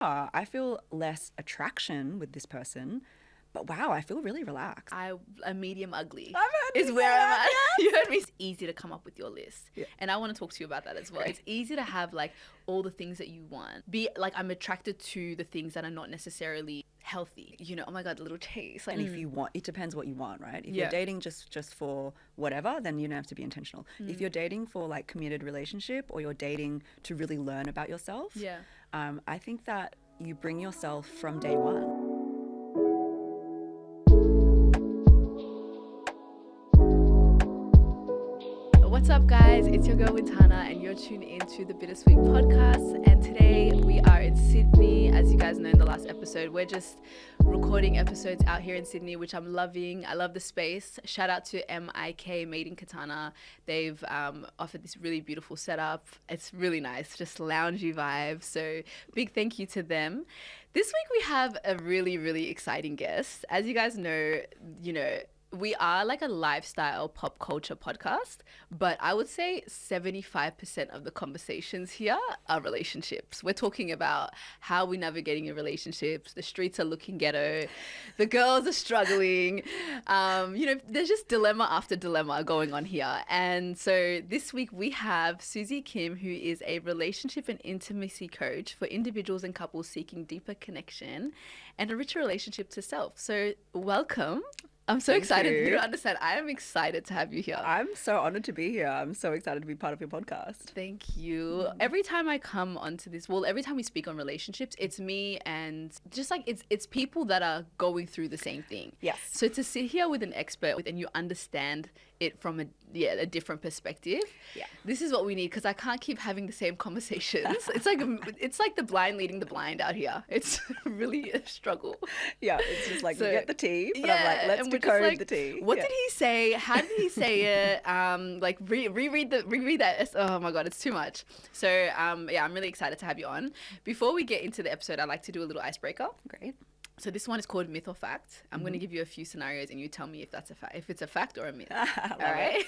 I feel less attraction with this person, but wow, I feel really relaxed. A medium ugly I've heard is you where say I'm that, at. You heard me. It's easy to come up with your list. Yeah. And I want to talk to you about that as well. Great. It's easy to have like all the things that you want. Be like, I'm attracted to the things that are not necessarily healthy. You know, oh my God, the little taste. Like, And if you want, it depends what you want, right? If Yeah. you're dating just for whatever, then you don't have to be intentional. If you're dating for like committed relationship, or you're dating to really learn about yourself, yeah. I think that you bring yourself from day one. What's up, guys? It's your girl Wintana, and you're tuned into the Bittersweet podcast. And today we are in Sydney. As you guys know in the last episode, we're just recording episodes out here in Sydney, which I'm loving. I love the space. Shout out to MIK Made in Katana. They've offered this really beautiful setup. It's really nice, just loungy vibe. So big thank you to them. This week we have a really, really exciting guest. As you guys know, we are like a lifestyle pop culture podcast, but I would say 75% of the conversations here are relationships. We're talking about how we're navigating in relationships. The streets are looking ghetto. The girls are struggling. There's just dilemma after dilemma going on here. And so this week we have Susie Kim, who is a relationship and intimacy coach for individuals and couples seeking deeper connection and a richer relationship to self. So welcome. I'm so excited. You don't understand. I am excited to have you here. I'm so honored to be here. I'm so excited to be part of your podcast. Thank you. Every time I come onto this, every time we speak on relationships, it's me and just like it's people that are going through the same thing. Yes. So to sit here with an expert and you understand it from a different perspective. Yeah. This is what we need, because I can't keep having the same conversations. It's like the blind leading the blind out here. It's really a struggle. Yeah, it's just like, So, you get the tea, but yeah, I'm like, let's and we're just decode like, the tea. What Yeah. did he say? How did he say it? Reread that. Oh my God, it's too much. So I'm really excited to have you on. Before we get into the episode, I'd like to do a little icebreaker. Great. So this one is called Myth or Fact. I'm going to give you a few scenarios and you tell me if that's if it's a fact or a myth. All right.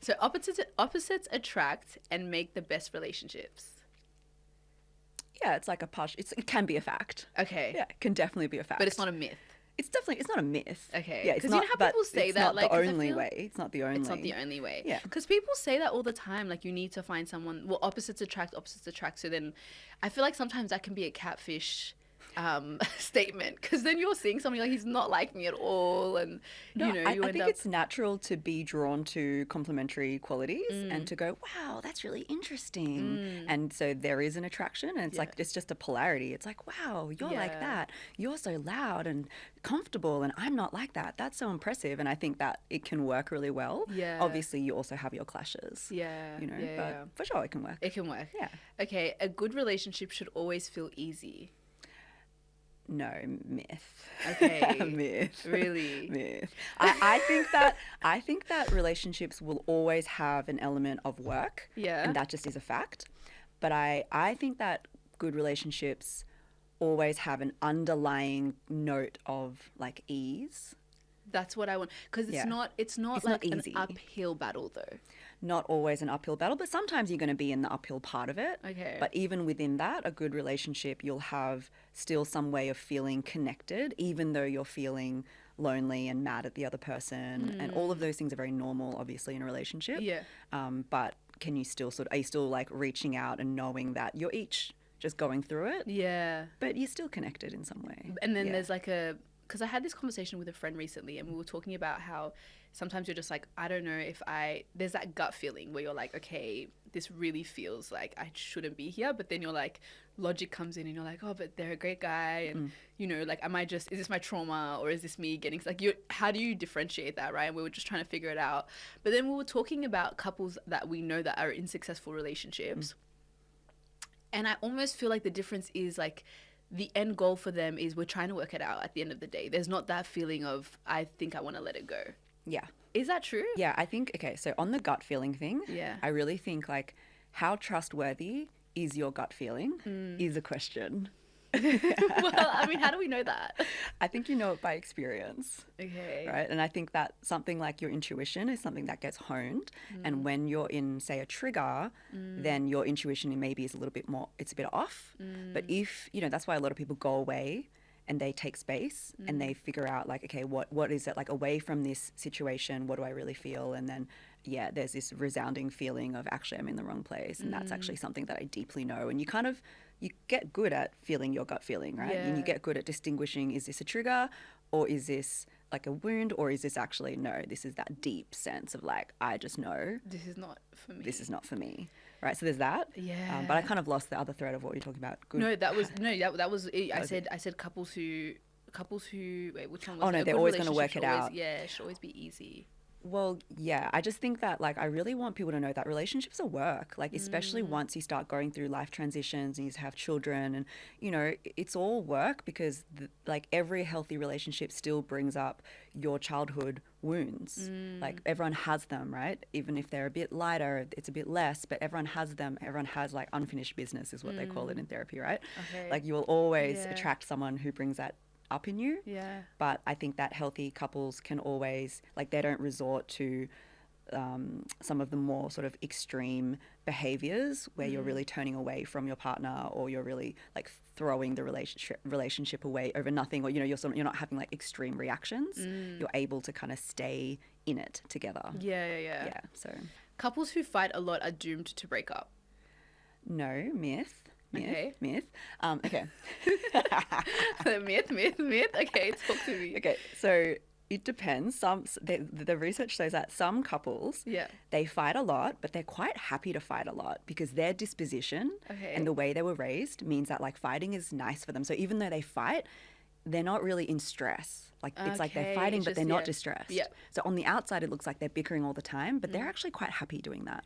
So opposites attract and make the best relationships. Yeah, it's like it can be a fact. Okay. Yeah, it can definitely be a fact. But it's not a myth. It's not a myth. Okay. Yeah, it's 'Cause not, you know how people say it's that, not like, the 'cause I only feel- way. It's not the only. It's not the only way. Yeah. Because people say that all the time. Like, you need to find someone. Well, opposites attract. So then I feel like sometimes that can be a catfish statement, because then you're seeing somebody like, he's not like me at all, and No, you I end think up. it's natural to be drawn to complementary qualities and to go, wow, that's really interesting. And so there is an attraction, and it's like, it's just a polarity. It's like, wow, you're like Yeah. that. You're so loud and comfortable, and I'm not like that. That's so impressive. And I think that it can work really well. Yeah. Obviously, you also have your clashes. Yeah. You know, yeah, but yeah. for sure it can work. It can work. Yeah. Okay. A good relationship should always feel easy. No, myth. Okay. Myth. Really? Myth. I think that relationships will always have an element of work. Yeah. And that just is a fact. But I think that good relationships always have an underlying note of like ease. That's what I want, because it's Yeah. not It's like not an easy. uphill battle though. Not always an uphill battle, but sometimes you're going to be in the uphill part of it. Okay. But even within that, a good relationship, you'll have still some way of feeling connected, even though you're feeling lonely and mad at the other person. And all of those things are very normal, obviously, in a relationship. Yeah. But are you still like reaching out and knowing that you're each just going through it, Yeah. but you're still connected in some way. And then Yeah. there's like because I had this conversation with a friend recently, and we were talking about how sometimes you're just like, I don't know if there's that gut feeling where you're like, okay, this really feels like I shouldn't be here. But then you're like, logic comes in and you're like, oh, but they're a great guy. And, like, is this my trauma, or is this me getting, like, how do you differentiate that, right? And we were just trying to figure it out. But then we were talking about couples that we know that are in successful relationships. And I almost feel like the difference is like, the end goal for them is we're trying to work it out at the end of the day. There's not that feeling of, I think I want to let it go. Yeah. Is that true? Yeah, I think, okay, so on the gut feeling thing, Yeah. I really think like how trustworthy is your gut feeling is a question. Well, I mean, how do we know that? I think you know it by experience. Okay. Right. And I think that something like your intuition is something that gets honed. And when you're in, say, a trigger, then your intuition maybe is a little bit more, it's a bit off. But if, that's why a lot of people go away and they take space and they figure out like, okay, what is it like away from this situation? What do I really feel? And then, yeah, there's this resounding feeling of actually I'm in the wrong place. And that's actually something that I deeply know. And you get good at feeling your gut feeling, right? And you get good at distinguishing, is this a trigger or is this like a wound, or is this actually, no, this is that deep sense of like, I just know This is not for me. this is not for me. Right. So there's that. Yeah. But I kind of lost the other thread of what you're talking about. Good. No, that was it. I said couples who wait, which one was Oh, it? no, A they're good always gonna relationship work it should always- out. Yeah, it should always be easy. Well, yeah, I just think that like I really want people to know that relationships are work, like especially once you start going through life transitions and you have children and it's all work because like every healthy relationship still brings up your childhood wounds. Like everyone has them, right? Even if they're a bit lighter, it's a bit less, but everyone has them. Everyone has like unfinished business is what they call it in therapy, right? Okay. Like you will always Yeah. attract someone who brings that up in you. Yeah. But I think that healthy couples can always, like, they don't resort to some of the more sort of extreme behaviors where you're really turning away from your partner or you're really like throwing the relationship away over nothing, or you're not having like extreme reactions. You're able to kind of stay in it together. Yeah. So Couples who fight a lot are doomed to break up. no, myth. Okay. Okay. myth. Okay, talk to me. Okay, so it depends. The research shows that some couples, Yeah. they fight a lot, but they're quite happy to fight a lot because their disposition Okay. and the way they were raised means that like fighting is nice for them. So even though they fight, they're not really in stress. Like it's like they're Okay, fighting, it's but they're just- not yeah. distressed. Yeah. So on the outside, it looks like they're bickering all the time, but they're actually quite happy doing that.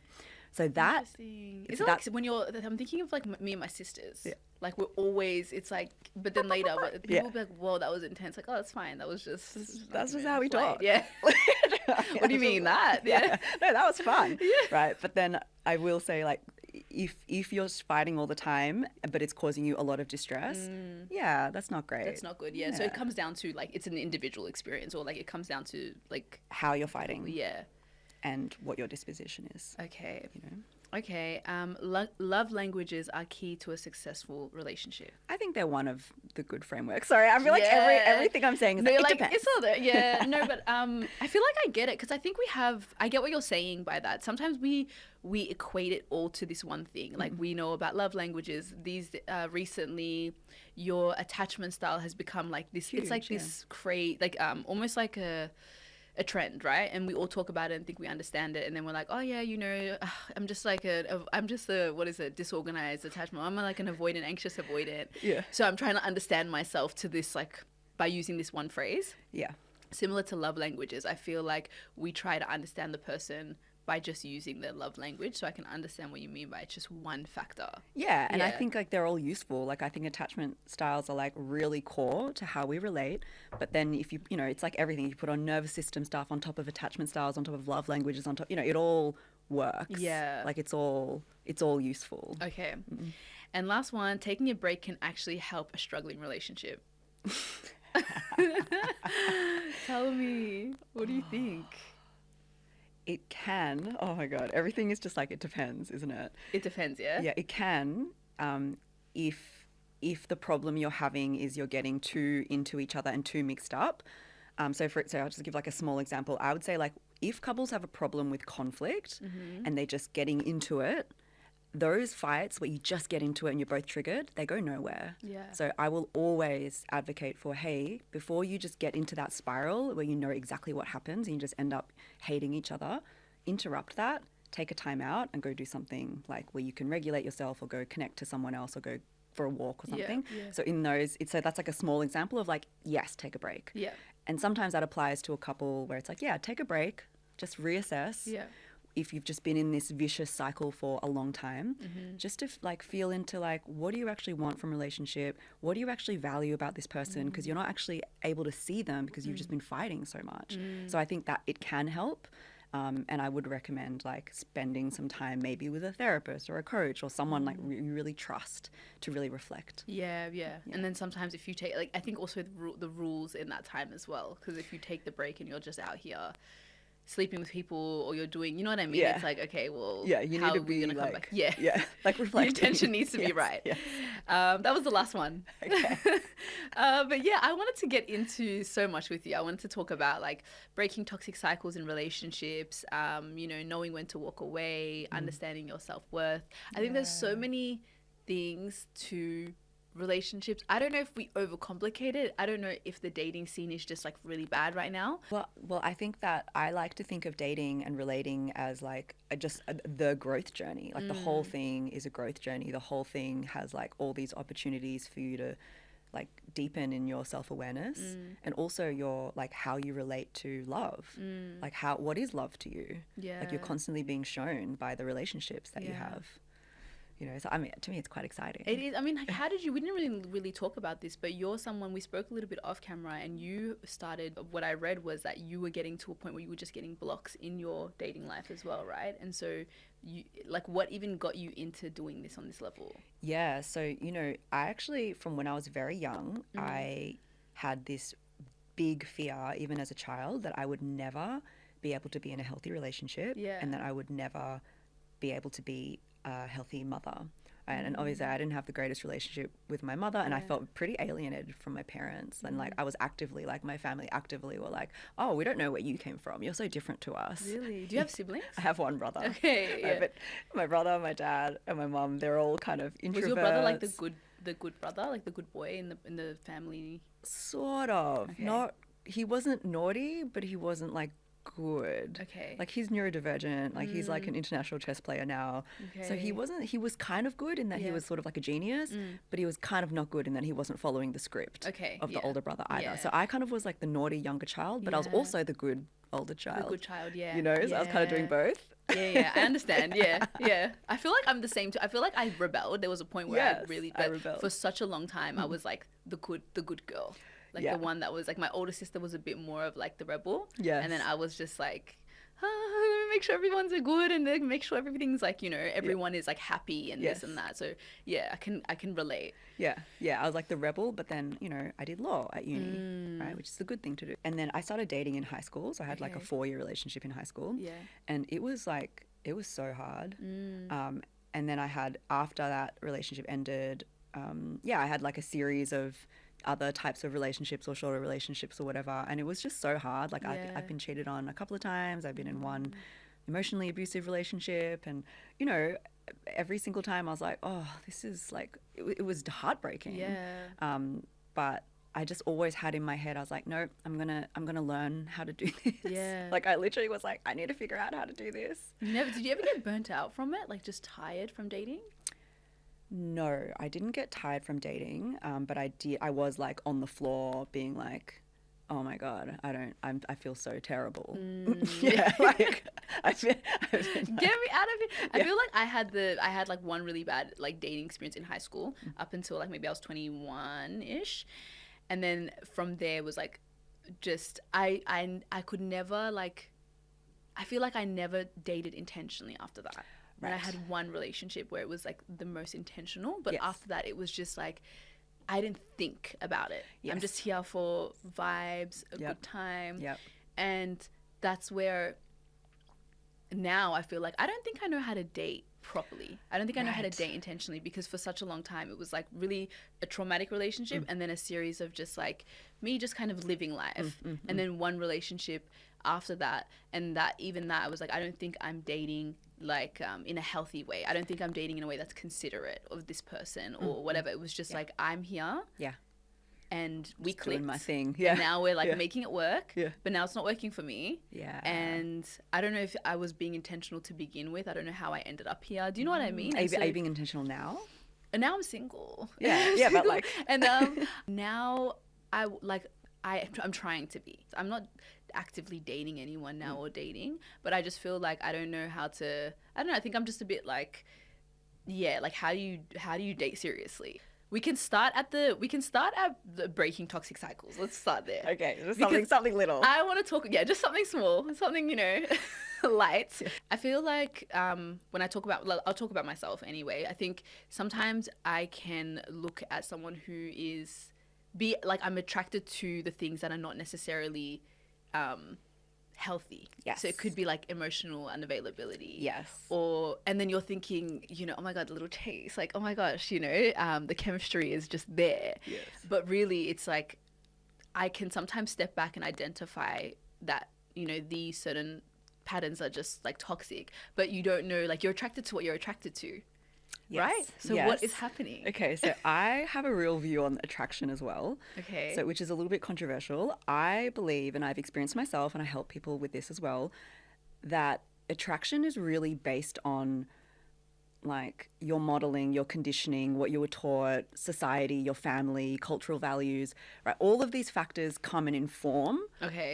So that Interesting. it's Is it that- like when I'm thinking of like me and my sisters. Yeah. Like we're always, it's like, but then later, but people Yeah. will be like, "Whoa, that was intense." Like, oh, that's fine. That was just. that's just how we talk. Yeah. What do you mean that? Yeah. No, that was fun. Right. But then I will say, like, if you're fighting all the time, but it's causing you a lot of distress, yeah, that's not great. That's not good. Yeah. So it comes down to like it's an individual experience, or like it comes down to like how you're fighting yeah. and what your disposition is. Okay. You know, Okay. Love languages are key to a successful relationship. I think they're one of the good frameworks. Sorry, I feel like Yeah. everything I'm saying is No, like, it like depends. it's all there. Yeah, no, but I feel like I get it because I think I get what you're saying by that. Sometimes we equate it all to this one thing. Like we know about love languages. These recently, your attachment style has become like this. It's like Huge, this like almost like a trend, right? And we all talk about it and think we understand it, and then we're like, oh yeah, I'm just like a what is it, disorganized attachment. I'm like an avoidant, anxious avoidant. Yeah. So I'm trying to understand myself to this like by using this one phrase. Yeah. Similar to love languages, I feel like we try to understand the person by just using their love language, so I can understand what you mean by it's just one factor. Yeah, and I Yeah. think like they're all useful. Like I think attachment styles are like really core to how we relate. But then if it's like everything. You put on nervous system stuff on top of attachment styles, on top of love languages, on top, it all works. Yeah. Like it's all useful. Okay. And last one, taking a break can actually help a struggling relationship. Tell me, what do you think? It can. Oh my God. Everything is just like, it depends, isn't it? It depends, yeah? Yeah, it can. If the problem you're having is you're getting too into each other and too mixed up. So I'll just give like a small example. I would say like if couples have a problem with conflict and they're just getting into it, those fights where you just get into it and you're both triggered, they go nowhere. Yeah. So I will always advocate for, hey, before you just get into that spiral where you know exactly what happens and you just end up hating each other, interrupt that, take a time out and go do something like where you can regulate yourself or go connect to someone else or go for a walk or something. Yeah. So so that's like a small example of like, yes, take a break. Yeah. And sometimes that applies to a couple where it's like, yeah, take a break, just reassess. Yeah. If you've just been in this vicious cycle for a long time, just to like feel into like, what do you actually want from a relationship? What do you actually value about this person? Because you're not actually able to see them because you've just been fighting so much. So I think that it can help. And I would recommend like spending some time maybe with a therapist or a coach or someone like you really trust to really reflect. Yeah. And then sometimes if you take, like, I think also the rules in that time as well, because if you take the break and you're just out here sleeping with people or you're doing, you know what I mean? Yeah. It's like, okay, well, Yeah, you how need to are we be gonna come like, back? Yeah. like Your reflecting. intention needs to be Yes, right. yes. That was the last one. Okay. But yeah, I wanted to get into so much with you. I wanted to talk about like breaking toxic cycles in relationships, knowing when to walk away, understanding your self-worth. I think there's so many things to relationships. I don't know if we overcomplicate it. I don't know if the dating scene is just like really bad right now. Well, I think that I like to think of dating and relating as like the growth journey. Like the whole thing is a growth journey. The whole thing has like all these opportunities for you to like deepen in your self-awareness and also your like how you relate to love. Like what is love to you? Yeah. Like you're constantly being shown by the relationships that you have. So I mean, to me, it's quite exciting. It is. I mean, like, we didn't really talk about this, but you're someone, we spoke a little bit off camera, and you started, what I read was that you were getting to a point where you were just getting blocks in your dating life as well, right? And so you, like, what even got you into doing this on this level? Yeah. So, I actually, from when I was very young, I had this big fear, even as a child, that I would never be able to be in a healthy relationship and that I would never be able to be a healthy mother. And obviously I didn't have the greatest relationship with my mother and I felt pretty alienated from my parents. And like I was actively, like my family actively were like, oh, we don't know where you came from. You're so different to us. Really? Do you have siblings? I have one brother. Okay. Yeah. But my brother, my dad and my mum, they're all kind of introverts. Was your brother like the good brother, like the good boy in the family? Sort of. Okay. He wasn't naughty, but he wasn't like good. Okay. Like he's neurodivergent, like he's like an international chess player now. So he was kind of good in that he was sort of like a genius, but he was kind of not good in that he wasn't following the script of the older brother either. Yeah. So I kind of was like the naughty younger child, but I was also the good older child. The good child, yeah. So I was kind of doing both. Yeah, I understand. Yeah. I feel like I'm the same too. I feel like I rebelled. There was a point where I rebelled. For such a long time, I was like the good girl. Like the one that was like, my older sister was a bit more of like the rebel. Yes. And then I was just like, make sure everyone's good and then make sure everything's like, everyone is like happy and this and that. So yeah, I can relate. Yeah. I was like the rebel, but then, I did law at uni, right? Which is a good thing to do. And then I started dating in high school. So I had like a 4-year relationship in high school. Yeah. And it was so hard. And then after that relationship ended, I had like a series of other types of relationships or shorter relationships or whatever, and it was just so hard. Like I've been cheated on a couple of times. I've been in one emotionally abusive relationship, and every single time I was like, oh, this is like it was heartbreaking. But I just always had in my head, I was like, no, I'm gonna learn how to do this. Like I literally was like, I need to figure out how to do this. Did you ever get burnt out from it, like just tired from dating? No, I didn't get tired from dating, but I was like on the floor being like, oh my God, I feel so terrible. Like get me out of here. I feel like I had like one really bad like dating experience in high school up until like maybe I was 21-ish. And then from there was like, just, I could never like, I feel like I never dated intentionally after that. Right. And I had one relationship where it was like the most intentional, but after that it was just like I didn't think about it. I'm just here for vibes, a good time. And that's where now I feel like I don't think I know how to date properly. I don't think I know how to date intentionally, because for such a long time it was like really a traumatic relationship and then a series of just like me just kind of living life and then one relationship after that, and that I was like, I don't think I'm dating like in a healthy way. I don't think I'm dating in a way that's considerate of this person or whatever. It was just like, I'm here and we just clicked doing my thing and now we're like making it work, but now it's not working for me, and I don't know if I was being intentional to begin with. I don't know how I ended up here. Do you know what I mean? Are you being intentional now? And now I'm single. But like and now I'm trying to be. I'm not actively dating anyone now or dating, but I just feel like I don't know how to, I don't know, I think I'm just a bit like, like how do you date seriously? we can start at the breaking toxic cycles. Let's start there. Okay, just Because something little. I want to talk, just something small, something, light. Yeah. I feel like when I talk about, I'll talk about myself anyway. I think sometimes I can look at someone who I'm attracted to the things that are not necessarily healthy. Yes. So it could be like emotional unavailability. Yes. And then you're thinking, oh my God, the little taste, like, oh my gosh, the chemistry is just there. Yes. But really it's like, I can sometimes step back and identify that, these certain patterns are just like toxic, but you don't know, like, you're attracted to what you're attracted to. Yes. Right? So what is happening? Okay, so I have a real view on attraction as well. Okay. So which is a little bit controversial. I believe, and I've experienced myself, and I help people with this as well, that attraction is really based on like your modeling, your conditioning, what you were taught, society, your family, cultural values, right? All of these factors come and inform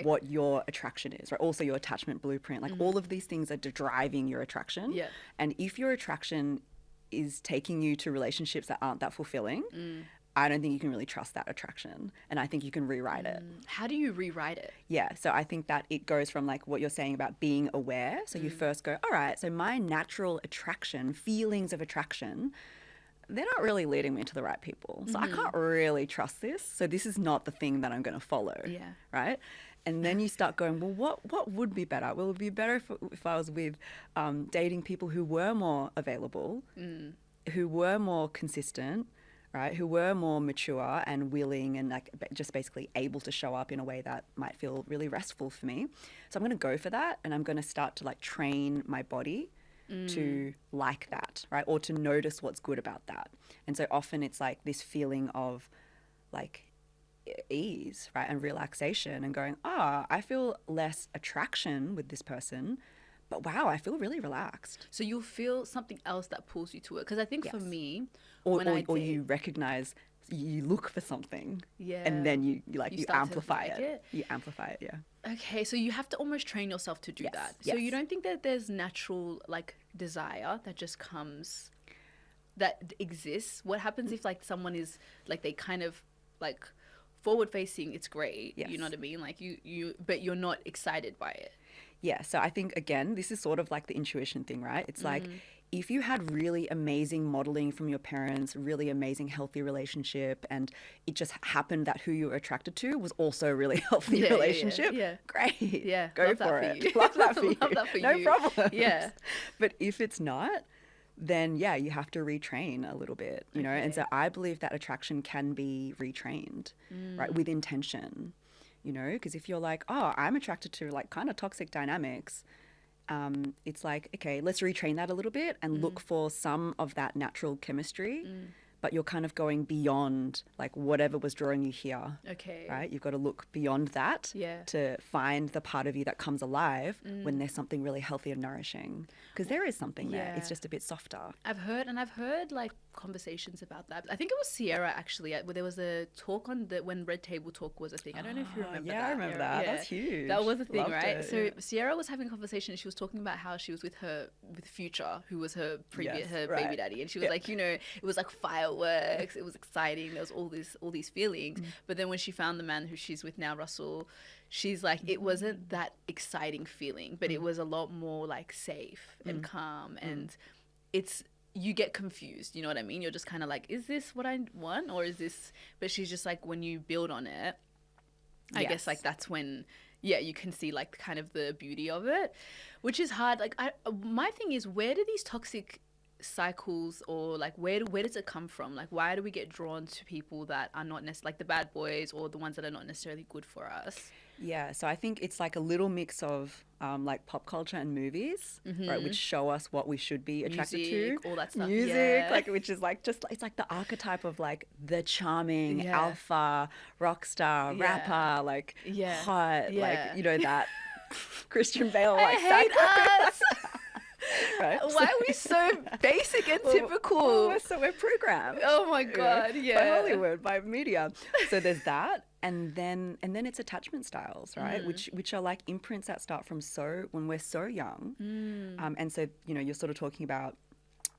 what your attraction is, right? Also your attachment blueprint, like all of these things are driving your attraction. Yeah. And if your attraction is taking you to relationships that aren't that fulfilling, I don't think you can really trust that attraction. And I think you can rewrite it. How do you rewrite it? Yeah. So I think that it goes from like what you're saying about being aware. So you first go, all right, so my natural attraction, feelings of attraction, they're not really leading me to the right people. So I can't really trust this. So this is not the thing that I'm going to follow. Yeah. Right. And then you start going, well, what would be better? Well, it would be better if I was with dating people who were more available, who were more consistent, right? Who were more mature and willing and like just basically able to show up in a way that might feel really restful for me. So I'm going to go for that, and I'm going to start to like train my body to like that, right? Or to notice what's good about that. And so often it's like this feeling of like ease, right? And relaxation, and going, I feel less attraction with this person, but wow, I feel really relaxed. So you'll feel something else that pulls you to it. Because I think for me, or you recognize, you look for something, and then you amplify it. You amplify it, yeah. Okay, so you have to almost train yourself to do that. So you don't think that there's natural like desire that just comes, that exists? What happens if like someone is like, they kind of like forward facing, it's great, you know what I mean? Like but you're not excited by it. Yeah, so I think, again, this is sort of like the intuition thing, right? It's like if you had really amazing modeling from your parents, really amazing healthy relationship, and it just happened that who you were attracted to was also a really healthy relationship, great. Yeah, go for it. Love that for you. Love that for no you. problem. Yeah. But if it's not, then you have to retrain a little bit, you know? And so I believe that attraction can be retrained, right? With intention. You know, because if you're like, I'm attracted to like kind of toxic dynamics, it's like, okay, let's retrain that a little bit and look for some of that natural chemistry, but you're kind of going beyond like whatever was drawing you here. Okay. Right? You've got to look beyond that to find the part of you that comes alive when there's something really healthy and nourishing. Because there is something there. It's just a bit softer. I've heard like conversations about that. I think it was Sierra actually, where there was a talk on when Red Table Talk was a thing. I don't know if you remember that. Yeah, I remember that. That's huge. That was a thing, Loved right? it, So Sierra was having a conversation, and she was talking about how she was with Future, who was her previous baby daddy, and she was like, it was like fireworks, it was exciting, there was all these feelings. But then when she found the man who she's with now, Russell, she's like, it wasn't that exciting feeling, but it was a lot more like safe and calm, and you get confused, you know what I mean? You're just kind of like, is this what I want, or is this? But she's just like, when you build on it, I guess like that's when, you can see like kind of the beauty of it, which is hard. Like my thing is, where do these toxic cycles, or like where does it come from? Like, why do we get drawn to people that are not necessarily like the bad boys, or the ones that are not necessarily good for us? Yeah, so I think it's like a little mix of like pop culture and movies, right, which show us what we should be attracted to. All that stuff. Music, like, which is like it's like the archetype of like the charming alpha rock star rapper, like hot, like that Christian Bale, like hate us. Right? Why are we so basic and typical? We're programmed. Oh my God, by Hollywood, by media. So there's that, and then it's attachment styles, right? Which are like imprints that start from when we're so young, and so you're sort of talking about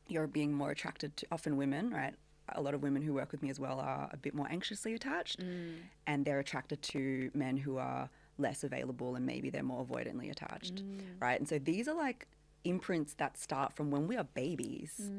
you're being more attracted to often women, right? a lot of women who work with me as well are a bit more anxiously attached, and they're attracted to men who are less available, and maybe they're more avoidantly attached, right? And so these are like imprints that start from when we are babies.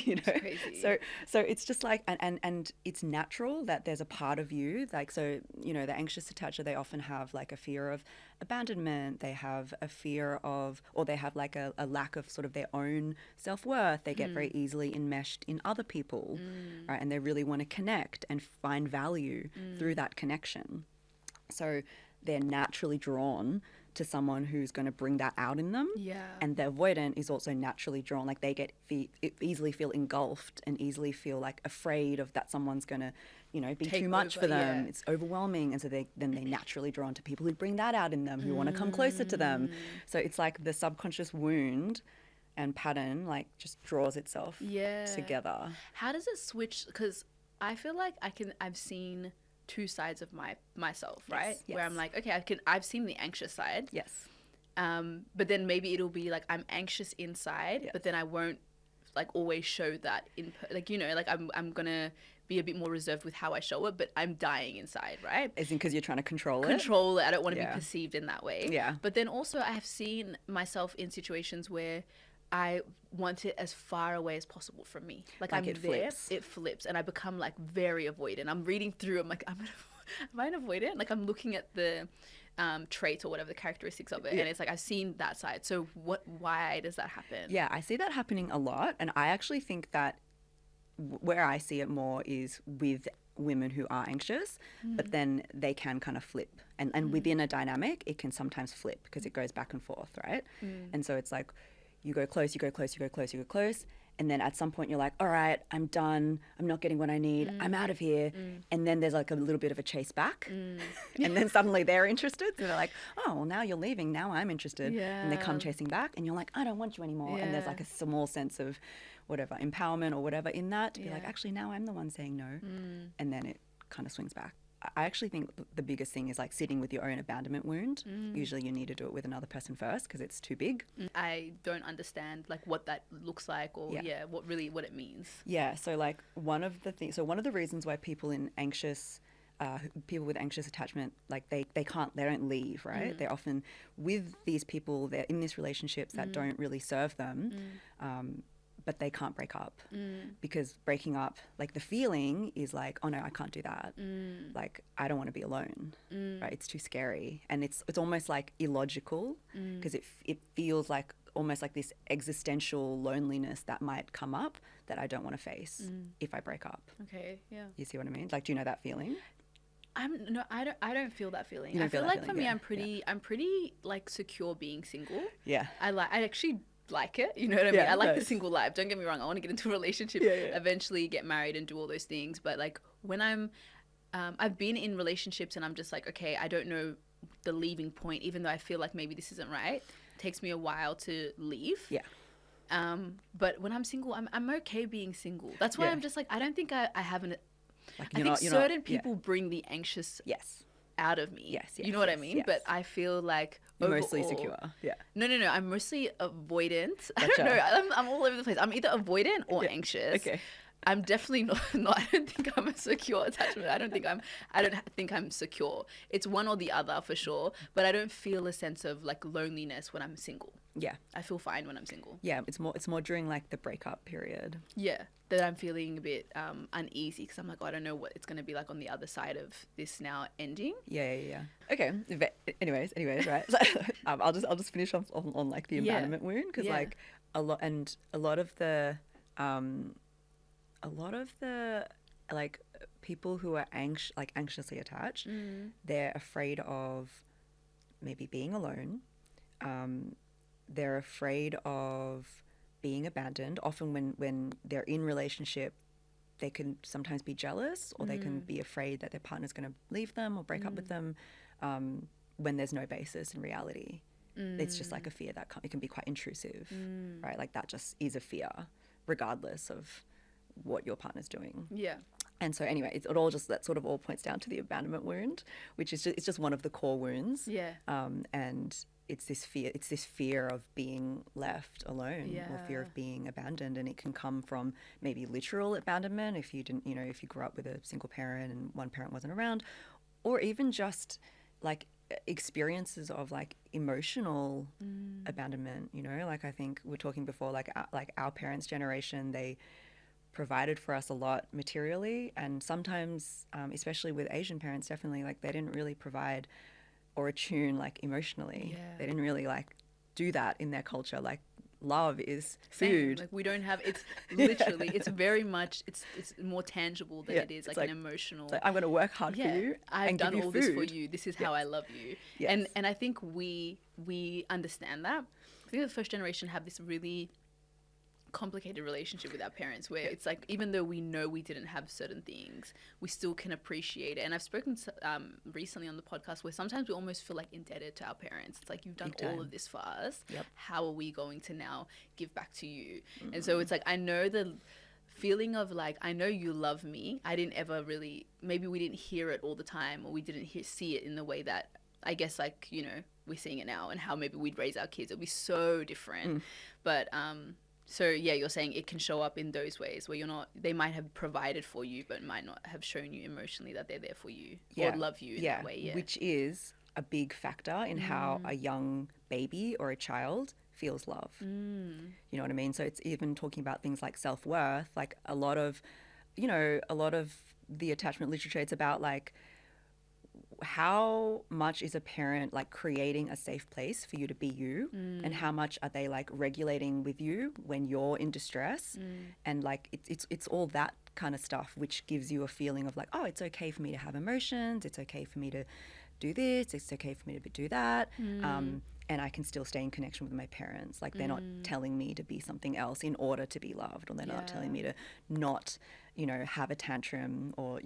You know, crazy. so it's just like, and it's natural that there's a part of you, like, so, you know, the anxious attacher, they often have like a fear of abandonment, they have a fear of, or they have like a lack of sort of their own self-worth. They get very easily enmeshed in other people, right? And they really want to connect and find value through that connection. So they're naturally drawn to someone who's going to bring that out in them. Yeah. And the avoidant is also naturally drawn, like they get easily feel engulfed and easily feel like afraid of that someone's going to, you know, be Take too much over, for them. yeah. It's overwhelming. And so they're naturally drawn to people who bring that out in them, who want to come closer to them. So it's like the subconscious wound and pattern like just draws itself together. How does it switch? Because I feel like I've seen two sides of myself, right? Yes. Where I'm like, okay, I've seen the anxious side. Yes. But then maybe it'll be like I'm anxious inside, but then I won't like always show that like, you know, like I'm gonna be a bit more reserved with how I show it, but I'm dying inside, right? As in because you're trying to control it? Control it. I don't want to be perceived in that way. Yeah. But then also I have seen myself in situations where I want it as far away as possible from me. Like I'm it there, flips. it flips, and I become like very avoidant. I'm reading through, I'm like, am I an avoidant? Like I'm looking at the traits or whatever the characteristics of it, and it's like I've seen that side. So why does that happen? Yeah, I see that happening a lot, and I actually think that where I see it more is with women who are anxious, but then they can kind of flip, and within a dynamic, it can sometimes flip because it goes back and forth, right? And so it's like you go close, you go close, you go close, you go close. And then at some point you're like, all right, I'm done. I'm not getting what I need. I'm out of here. And then there's like a little bit of a chase back. And then suddenly they're interested. So they're like, oh, well, now you're leaving. Now I'm interested. And they come chasing back. And you're like, I don't want you anymore. And there's like a small sense of whatever, empowerment or whatever in that. To be like, actually, now I'm the one saying no. And then it kind of swings back. I actually think the biggest thing is like sitting with your own abandonment wound. Usually you need to do it with another person first because it's too big. I don't understand like what that looks like or what it means. Yeah, so like one of the reasons why people with anxious attachment, like they don't leave, right? They're often with these people, they're in these relationships that don't really serve them. But they can't break up because breaking up, like the feeling is like, oh no, I can't do that. Like I don't want to be alone, right? It's too scary, and it's almost like illogical because it feels like almost like this existential loneliness that might come up that I don't want to face if I break up. Okay, yeah. You see what I mean? Like, do you know that feeling? I don't feel that feeling. You don't I feel feel like that for feeling, me, I'm pretty like secure being single. Yeah. I actually like it, you know what I mean? I like the nice. single life. Don't get me wrong. I want to get into a relationship, eventually get married and do all those things. But like when I've been in relationships and I'm just like, okay, I don't know the leaving point, even though I feel like maybe this isn't right. It takes me a while to leave. Yeah. But when I'm single, I'm okay being single. That's why I'm just like, I don't think I haven't. Like I think certain people bring the anxious out of me. Yes, you know what I mean? yes. But I feel like You're overall, mostly secure. Yeah. No. I'm mostly avoidant. I Gotcha. don't know. I'm all over the place. I'm either avoidant or anxious. Okay. I'm definitely not. I don't think I'm a secure attachment. I don't think I'm secure. It's one or the other for sure. But I don't feel a sense of like loneliness when I'm single. Yeah. I feel fine when I'm single. Yeah. It's more during like the breakup period. Yeah, that I'm feeling a bit uneasy because I'm like, oh, I don't know what it's going to be like on the other side of this now ending. Yeah. Okay. Anyways, right. So, I'll just finish off on like the abandonment wound because like a lot of the like people who are anxiously attached, they're afraid of maybe being alone. They're afraid of being abandoned. Often when they're in relationship, they can sometimes be jealous or they can be afraid that their partner's going to leave them or break up with them when there's no basis in reality. It's just like a fear that it can be quite intrusive, right? Like that just is a fear regardless of what your partner's doing. Yeah. And so anyway, that sort of all points down to the abandonment wound, which is it's just one of the core wounds. Yeah. And it's this fear of being left alone or fear Yeah. of being abandoned. And it can come from maybe literal abandonment if you didn't, if you grew up with a single parent and one parent wasn't around, or even just like experiences of like emotional abandonment. Like I think we're talking before, like our parents' generation, they provided for us a lot materially, and sometimes especially with Asian parents, definitely, like they didn't really provide or attune like emotionally. Yeah. They didn't really like do that in their culture. Like love is Same. food. Like we don't have, it's literally, it's very much, it's more tangible than it is like an emotional. It's like, I'm going to work hard for you. I've and done give you all food. this for you. This is how I love you. Yes. And I think we understand that. I think the first generation have this really complicated relationship with our parents where it's like, even though we know we didn't have certain things, we still can appreciate it. And I've spoken recently on the podcast where sometimes we almost feel like indebted to our parents. It's like, you've done all of this for us. Yep. How are we going to now give back to you? And so it's like, I know the feeling of like, I know you love me. I didn't ever really, maybe we didn't hear it all the time, or we didn't see it in the way that I guess, like, we're seeing it now, and how maybe we'd raise our kids. It'd be so different. But so yeah, you're saying it can show up in those ways where they might have provided for you, but might not have shown you emotionally that they're there for you or love you in that way. Yeah. Which is a big factor in how a young baby or a child feels love. You know what I mean? So it's even talking about things like self-worth, like a lot of the attachment literature, it's about like, how much is a parent like creating a safe place for you to be you, and how much are they like regulating with you when you're in distress, and like it's all that kind of stuff which gives you a feeling of like, oh, it's okay for me to have emotions, it's okay for me to do this, it's okay for me to do that, and I can still stay in connection with my parents. Like they're not telling me to be something else in order to be loved, or they're not telling me to not have a tantrum, or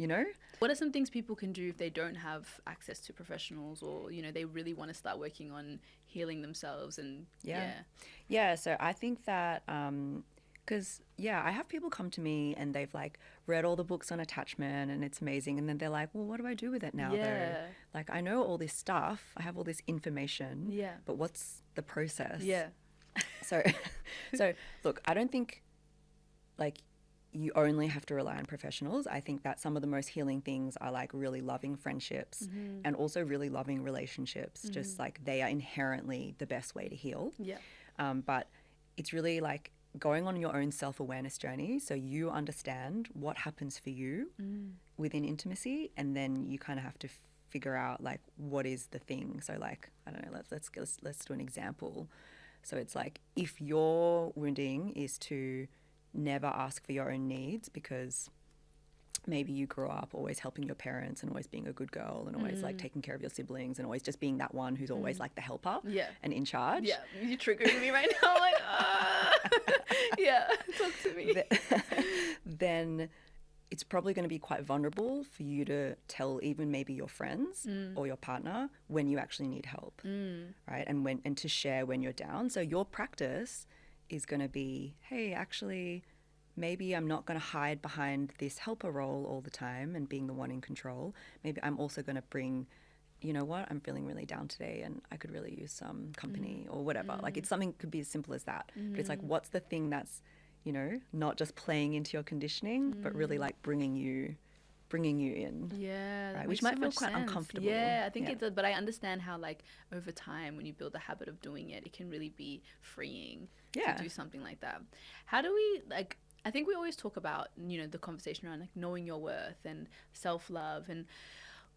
What are some things people can do if they don't have access to professionals, or they really want to start working on healing themselves? And so I think that because I have people come to me and they've like read all the books on attachment and it's amazing, and then they're like, well, what do I do with it now though? Like I know all this stuff, I have all this information, but what's the process? So look, I don't think like you only have to rely on professionals. I think that some of the most healing things are like really loving friendships and also really loving relationships. Just like they are inherently the best way to heal. But it's really like going on your own self-awareness journey, so you understand what happens for you within intimacy, and then you kind of have to figure out like what is the thing. So like, I don't know, let's do an example. So it's like, if your wounding is to never ask for your own needs because maybe you grew up always helping your parents and always being a good girl and always like taking care of your siblings and always just being that one who's always like the helper and in charge. Yeah, you're triggering me right now. Like, talk to me. Then it's probably going to be quite vulnerable for you to tell even maybe your friends or your partner when you actually need help, right? And to share when you're down. So your practice is going to be, hey, actually, maybe I'm not going to hide behind this helper role all the time and being the one in control. Maybe I'm also going to bring, you know what, I'm feeling really down today and I could really use some company or whatever. Like it's something could be as simple as that. But it's like, what's the thing that's, not just playing into your conditioning, but really like bringing you in. Yeah, right? Which might feel quite uncomfortable. Yeah, I think it does. But I understand how like over time, when you build the habit of doing it, it can really be freeing to do something like that. How do we like? I think we always talk about the conversation around like knowing your worth and self-love and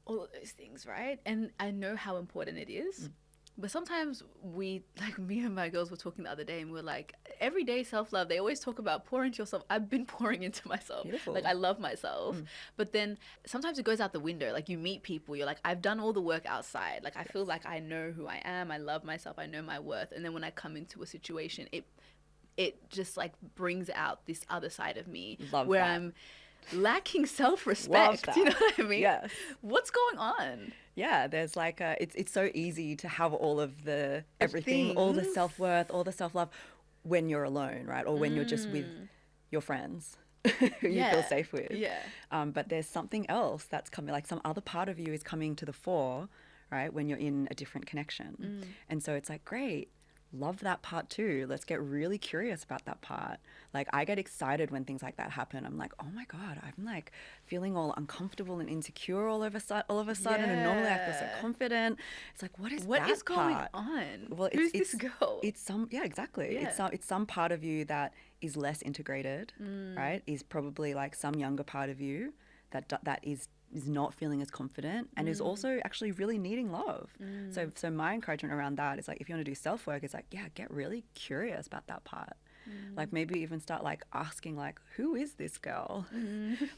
all of those things, right? And I know how important it is. But sometimes we, like me and my girls were talking the other day, and we're like, everyday self-love, they always talk about pour into yourself. I've been pouring into myself. Beautiful. Like, I love myself. But then sometimes it goes out the window. Like, you meet people, you're like, I've done all the work outside. Like, I feel like I know who I am. I love myself. I know my worth. And then when I come into a situation, it just, like, brings out this other side of me. Love where that. I'm lacking self-respect. You know what I mean? Yes. What's going on? Yeah, there's like it's so easy to have all of the everything, all the self-worth, all the self-love when you're alone, right? Or when you're just with your friends who you feel safe with. Yeah. But there's something else that's coming, like some other part of you is coming to the fore, right? When you're in a different connection. And so it's like, great, love that part too. Let's get really curious about that part. Like, I get excited when things like that happen. I'm like, oh my God, I'm like feeling all uncomfortable and insecure all of a sudden. And normally I feel so confident. It's like, what is that going part? on? Well, Who's this girl? It's some, yeah, exactly. Yeah. It's some part of you that is less integrated, right? Is probably like some younger part of you that is not feeling as confident and is also actually really needing love. So my encouragement around that is like, if you want to do self-work, it's like, yeah, get really curious about that part. Like, maybe even start like asking like, who is this girl?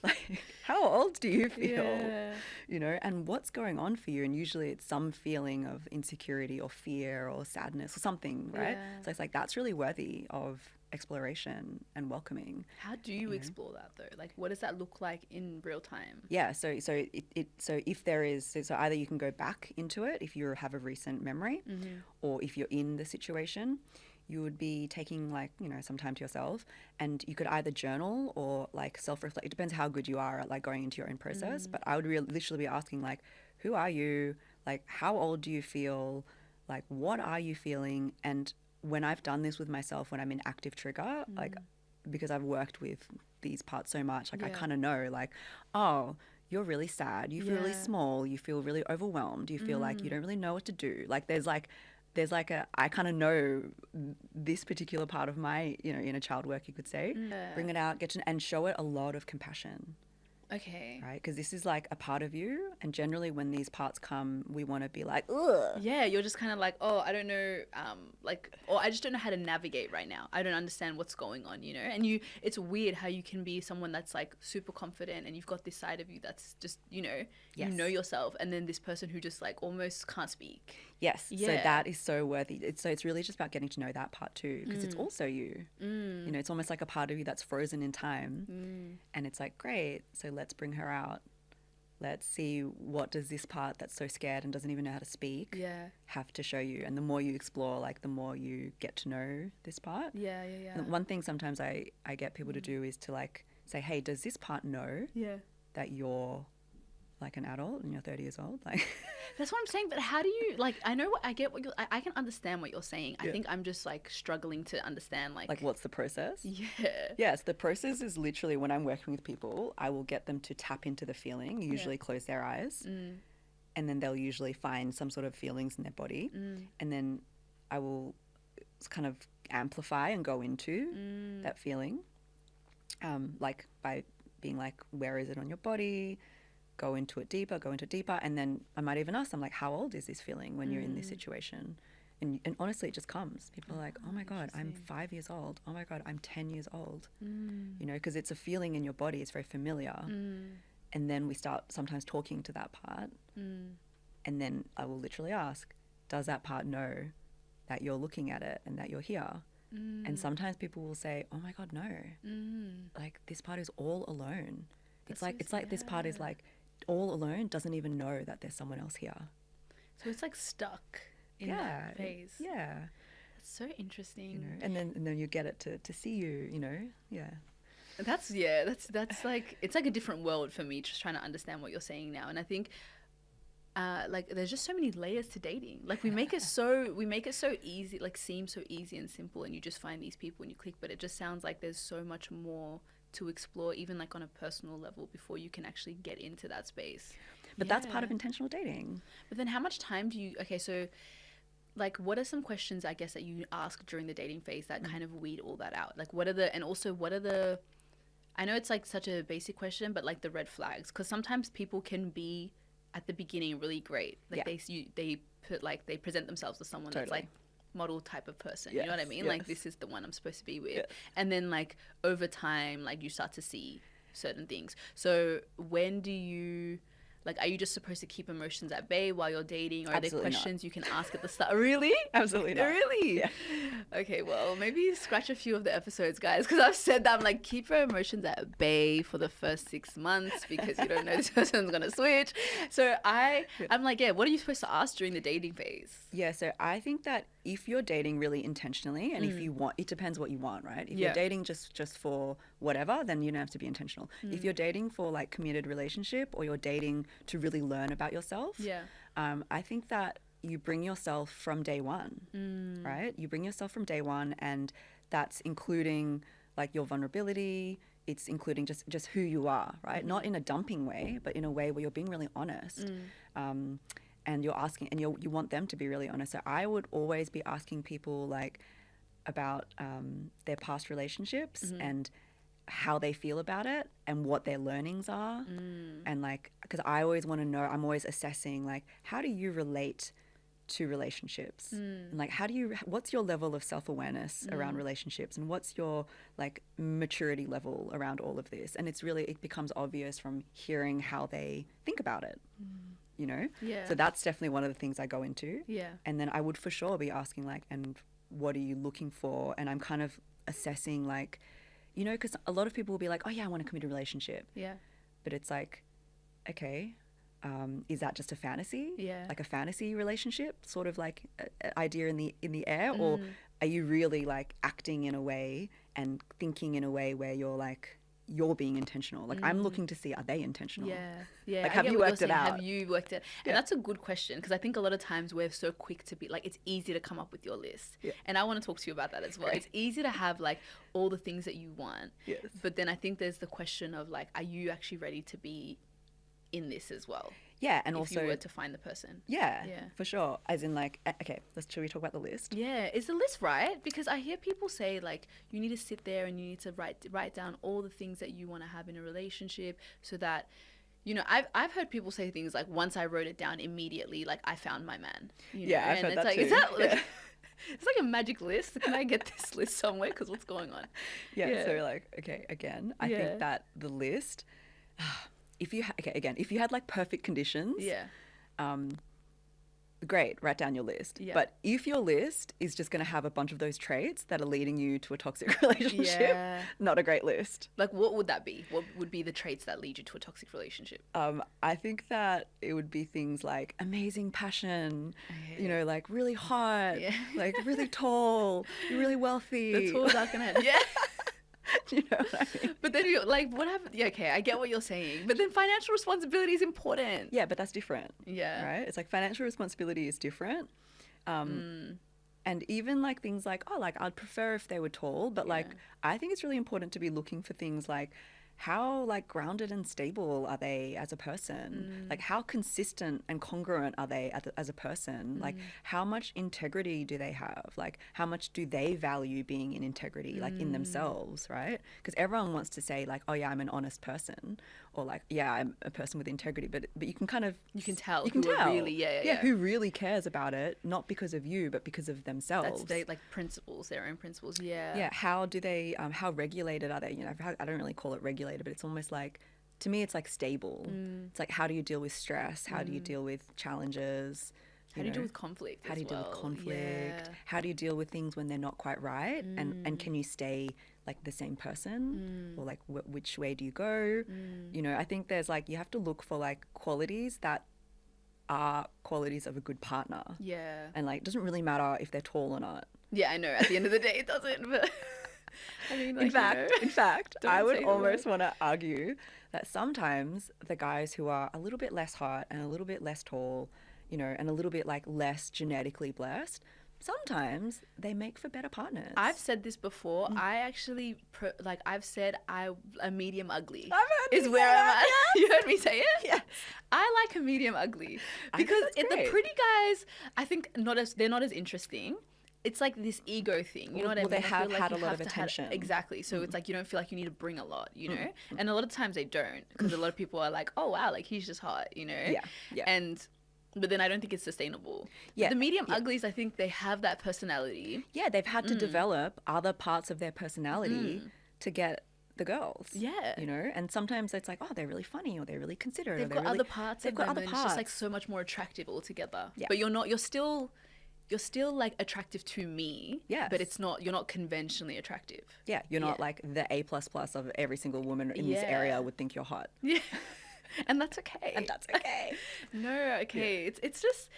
Like, how old do you feel? You know, and what's going on for you? And usually it's some feeling of insecurity or fear or sadness or something, right? So it's like, that's really worthy of exploration and welcoming. How do you explore that though? Like, what does that look like in real time? Yeah, so if there is, so either you can go back into it if you have a recent memory, or if you're in the situation, you would be taking like, you know, some time to yourself, and you could either journal or like self-reflect. It depends how good you are at like going into your own process, but I would literally be asking like, who are you? Like, how old do you feel? Like, what are you feeling? And when I've done this with myself, when I'm in active trigger, like, because I've worked with these parts so much, like I kind of know like, oh, you're really sad. You feel really small. You feel really overwhelmed. You feel like you don't really know what to do. Like there's like a, I kind of know this particular part of my, you know, inner child work, you could say. Bring it out, and show it a lot of compassion. Okay. Right? Because this is like a part of you. And generally when these parts come, we want to be like, ugh. Yeah, you're just kind of like, oh, I don't know, like, or I just don't know how to navigate right now. I don't understand what's going on, you know? And it's weird how you can be someone that's like super confident and you've got this side of you that's just, you know, you know yourself. And then this person who just like almost can't speak. Yes. Yeah. So that is so worthy. It's really just about getting to know that part too, because it's also you. You know, it's almost like a part of you that's frozen in time. And it's like, great. So let's bring her out. Let's see, what does this part that's so scared and doesn't even know how to speak have to show you. And the more you explore, like the more you get to know this part. And one thing sometimes I get people to do is to like say, hey, does this part know that you're like an adult and you're 30 years old? Like, that's what I'm saying. But how do you, like, I know what, I get what I can understand what you're saying. I think I'm just like struggling to understand like what's the process? Yes, the process is literally, when I'm working with people, I will get them to tap into the feeling, usually close their eyes, and then they'll usually find some sort of feelings in their body, and then I will kind of amplify and go into that feeling, like by being like, where is it on your body? Go into it deeper, and then I might even ask them like, how old is this feeling when you're in this situation? And honestly, it just comes. People are like, oh my God, I'm 5 years old. Oh my God, I'm 10 years old. You know, because it's a feeling in your body. It's very familiar. And then we start sometimes talking to that part. And then I will literally ask, does that part know that you're looking at it and that you're here? And sometimes people will say, oh my God, no. Like, this part is all alone. It's like this part is like all alone, doesn't even know that there's someone else here. So it's like stuck in that phase. Yeah. That's so interesting. You know, and then you get it to see you, you know. Yeah. That's like, it's like a different world for me, just trying to understand what you're saying now. And I think like there's just so many layers to dating. Like we make it so easy, like seem so easy and simple, and you just find these people and you click, but it just sounds like there's so much more to explore, even like on a personal level, before you can actually get into that space. But that's part of intentional dating. But then how much time do you, okay, so like what are some questions I guess that you ask during the dating phase that kind of weed all that out? Like what are the I know it's like such a basic question, but like the red flags, because sometimes people can be at the beginning really great, like they present themselves as someone that's like model type of person, you know what I mean? Like, this is the one I'm supposed to be with. And then like over time, like you start to see certain things. So when do you, like, are you just supposed to keep emotions at bay while you're dating, or are there questions you can ask at the start? Really? Absolutely not. Really? Yeah. Okay, well, maybe scratch a few of the episodes, guys, because I've said that. I'm like, keep your emotions at bay for the first 6 months because you don't know this person's going to switch. So I'm like, what are you supposed to ask during the dating phase? Yeah, so I think that if you're dating really intentionally, and if you want, it depends what you want, right? If Yeah. you're dating just for whatever, then you don't have to be intentional. If you're dating for like committed relationship, or you're dating to really learn about yourself, Yeah. I think that you bring yourself from day one, right? You bring yourself from day one, and that's including like your vulnerability. It's including just who you are, right? Not in a dumping way, but in a way where you're being really honest. And you're asking, and you want them to be really honest. So I would always be asking people like about their past relationships and how they feel about it and what their learnings are. And like, because I always want to know, I'm always assessing like, how do you relate to relationships? And like, what's your level of self-awareness around relationships, and what's your like maturity level around all of this? And it becomes obvious from hearing how they think about it. You know? Yeah. So that's definitely one of the things I go into. Yeah. And then I would for sure be asking like, and what are you looking for? And I'm kind of assessing like, you know, because a lot of people will be like, oh yeah, I want to commit a relationship. Yeah. But it's like, okay, is that just a fantasy? Yeah. Like a fantasy relationship, sort of like an idea in the air? Or are you really like acting in a way and thinking in a way where you're being intentional? Like I'm looking to see, are they intentional? Yeah, yeah. Like, I have get you what worked you're it saying. out? Have you worked it? And that's a good question, because I think a lot of times we're so quick to be like, it's easy to come up with your list. Yeah. And I want to talk to you about that as well. It's easy to have like all the things that you want. Yes. But then I think there's the question of like, are you actually ready to be in this as well? Yeah, and if also you were to find the person. Yeah, Yeah. for sure. As in like, okay, should we talk about the list? Yeah, is the list right? Because I hear people say like you need to sit there and you need to write down all the things that you want to have in a relationship, so that, you know, I've heard people say things like, once I wrote it down, immediately like I found my man. You know? Yeah, I've and heard it's that like, too. is that like Yeah. it's like a magic list? Can I get this list somewhere? Because what's going on? Yeah, so like, okay, again, I Yeah. think that the list, if you had like perfect conditions, Yeah. great, write down your list. Yeah. But if your list is just going to have a bunch of those traits that are leading you to a toxic relationship, Yeah. not a great list. Like, what would that be? What would be the traits that lead you to a toxic relationship? I think that it would be things like amazing passion, Okay. you know, like really hot, Yeah. like really tall, really wealthy. The tall, dark, and handsome. Yeah. You know what I mean? But then you like, what happened? Yeah, okay, I get what you're saying. But then financial responsibility is important. Yeah, but that's different. Yeah. Right? It's like financial responsibility is different. And even like things like, oh, like I'd prefer if they were tall, but like I think it's really important to be looking for things like, how like grounded and stable are they as a person? Like how consistent and congruent are they as a person? Like how much integrity do they have? Like how much do they value being in integrity, like in themselves, right? Because everyone wants to say like, oh yeah, I'm an honest person, or like, yeah, I'm a person with integrity, but you can kind of You can tell. you can who are tell really, yeah. who really cares about it, not because of you but because of themselves. That's they like principles, their own principles. Yeah. Yeah, how do they how regulated are they? You know, I don't really call it regulated, but it's almost like, to me it's like stable. It's like, how do you deal with stress? How do you deal with challenges? How do you deal with conflict? How do you deal with conflict? Yeah. How do you deal with things when they're not quite right? And can you stay like the same person, or like which way do you go? You know, I think there's like, you have to look for like qualities that are qualities of a good partner. Yeah. And like, it doesn't really matter if they're tall or not. Yeah, I know. At the end of the day, it doesn't. But I mean, like, In fact, Don't I would say the almost want to argue that sometimes the guys who are a little bit less hot and a little bit less tall, you know, and a little bit like less genetically blessed, sometimes they make for better partners. I've said this before. I actually I've said a medium ugly. I've heard is you where say I'm that, at. You heard me say it? Yes. I like a medium ugly I think because that's the great. pretty guys, I think they're not as interesting. It's like this ego thing, you know what I mean? Well, they I have feel like had you a lot have of to have- attention. exactly. So it's like you don't feel like you need to bring a lot, you know? And a lot of times they don't, because a lot of people are like, oh wow, like he's just hot, you know? Yeah. But then I don't think it's sustainable. Yeah, But the medium uglies, I think they have that personality. Yeah, they've had to develop other parts of their personality to get the girls. Yeah. You know, and sometimes it's like, oh, they're really funny, or they're really considerate. They've or got they're really, other parts they've of got them, other and parts. it's just like so much more attractive altogether. Yeah. But you're still like attractive to me. Yes. But you're not conventionally attractive. Yeah, you're not Yeah. like the A++ of every single woman in this Yeah. area would think you're hot. Yeah. And that's okay. And that's okay. No, okay. It's just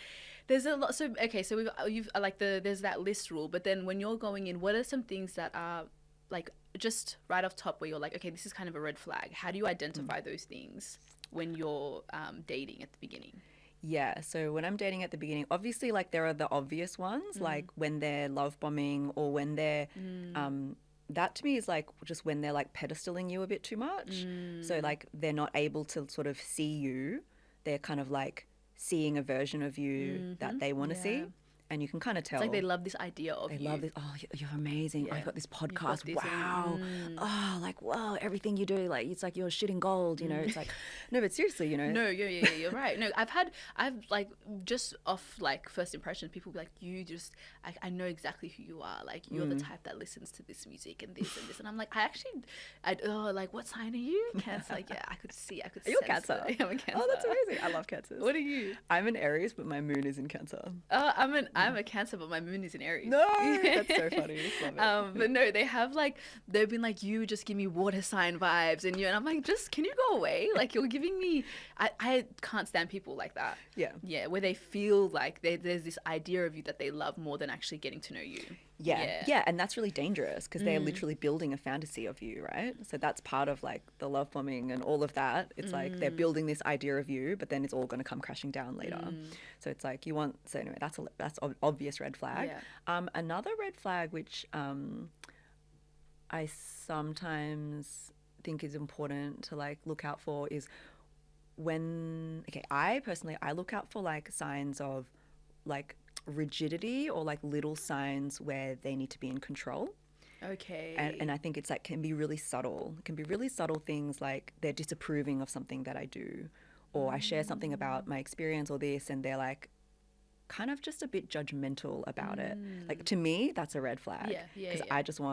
There's a lot. So okay, so you've like there's that list rule, but then when you're going in, what are some things that are like just right off top where you're like, okay, this is kind of a red flag. How do you identify those things when you're dating at the beginning? Yeah, so when I'm dating at the beginning, obviously, like, there are the obvious ones, like when they're love bombing, or when they're, that to me is like just when they're like pedestaling you a bit too much. So, like, they're not able to sort of see you. They're kind of like seeing a version of you that they want to see. And you can kind of tell. It's like they love this idea of They you. love this. Oh, you're amazing. Yeah. I've got this You've got podcast. this Wow. Oh, like, wow, everything you do, like, it's like you're shitting gold, you know? It's like, no, but seriously, you know? No, you're right. No, I've like, just off like first impressions, people be like, you just, I know exactly who you are. Like, you're the type that listens to this music and this and this. And I'm like, like, what sign are you? Cancer. Like, yeah, I could Are you a sense Cancer? it. I'm a Cancer. Oh, that's amazing. I love Cancers. What are you? I'm an Aries, but my moon is in Cancer. I'm a Cancer, but my moon is in Aries. No, that's so funny. Love it. But no, they've been like, you just give me water sign vibes, and I'm like, just, can you go away? Like, you're giving me, I can't stand people like that. Yeah, where they feel like there's this idea of you that they love more than actually getting to know you. Yeah, and that's really dangerous because they're literally building a fantasy of you, right? So that's part of like the love bombing and all of that. It's like they're building this idea of you, but then it's all going to come crashing down later. So it's like so anyway, that's an obvious red flag. Another red flag, which I sometimes think is important to like look out for, is I personally look out for like signs of like rigidity, or like little signs where they need to be in control. Okay. And I think it's like can be really subtle. It can be really subtle things, like they're disapproving of something that I do, or I share something about my experience or this, and they're like kind of just a bit judgmental about it. Like, to me, that's a red flag. Because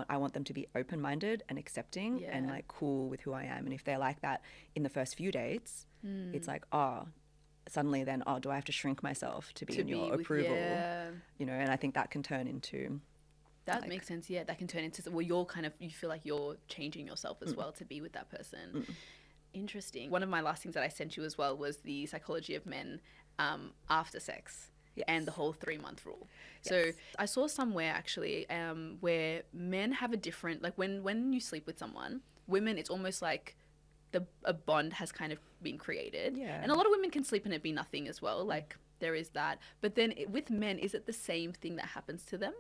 I want them to be open-minded and accepting and like cool with who I am. And if they're like that in the first few dates, it's like, suddenly then, do I have to shrink myself to be in your approval? You know, and I think that can turn into... That makes sense, yeah. That can turn into... Well, you feel like you're changing yourself as well to be with that person. Interesting. One of my last things that I sent you as well was the psychology of men after sex. Yes. And the whole 3-month rule. Yes. So I saw somewhere actually where men have a different... Like, when you sleep with someone, women, it's almost like... a bond has kind of been created. Yeah. And a lot of women can sleep and it be nothing as well. Like, there is that. But then with men, is it the same thing that happens to them?